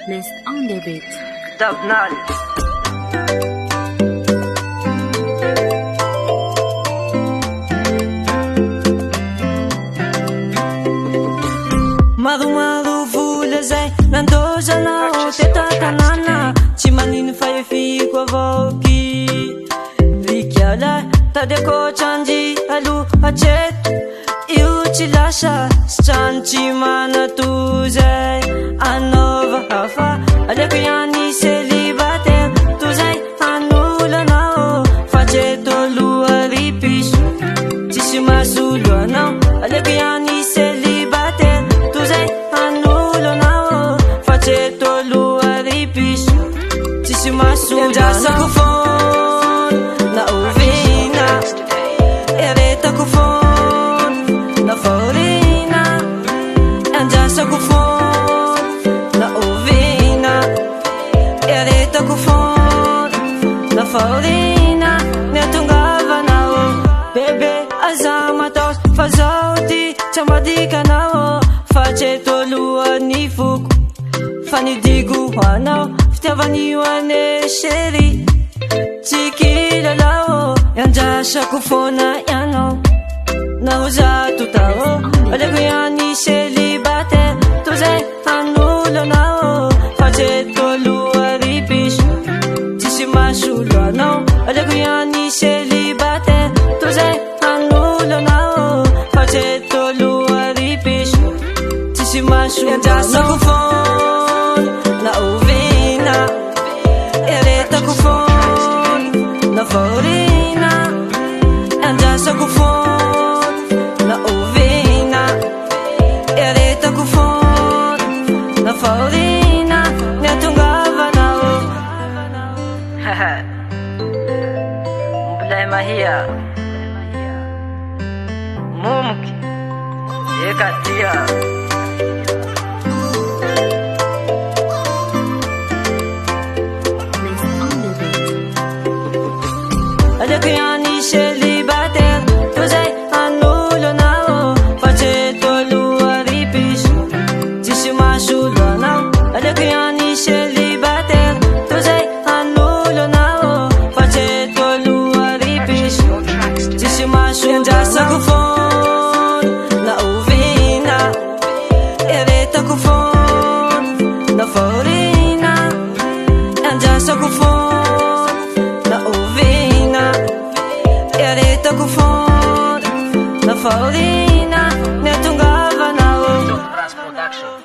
Nest on the beat. Dub knowledge. Maromaro vola zay nandozanao teta tanàna, tsy manino fahefiko avaoky likiala tady akôtrandy alo hatreto io tsy lasa sy trano tsy manatozay anaova hafa aleko ihany célibataire tozay hanolonao fa treto aloha ripiso tsisy masolo anao aleko ihany célibataire tozay hanolonao fa treto aloha ripiso tsisy masolo andrasako fony na ovina eretako fony na faorina andrasako fony na ovina eretako fony na faorina miatongavanao bebe aza mataos fa zao ty tsy amadikanao fa treto alohan'ny foko fa nidigo hoanao fitiavan'io ane chéri tsy kilalao iandrasako fona ianao naho zato tao aleko ihany célibataire tozay hanolonao fa treto aloha ripiso tsisy masolo anao aleko ihany célibataire tozay hanolonao fa treto aloha ripiso tsisy masolo iandrasako fony na ovina eretako fony na faorina andrasako fony na ovina eretako fony na faorina miatongavanao Mbulay mahia Mumki Ekatia Nest on the beat. aleko ihany célibataire tozay hanolonao fa treto aloha ripiso tsisy masolo anao aleko ihany célibataire tozay hanolonao fa treto aloha ripiso tsisy masolo iandrasako fony na ovina eretako fony na faorina andrasako fony na ovina eretako fony na faorina miatongavanao Brass Production.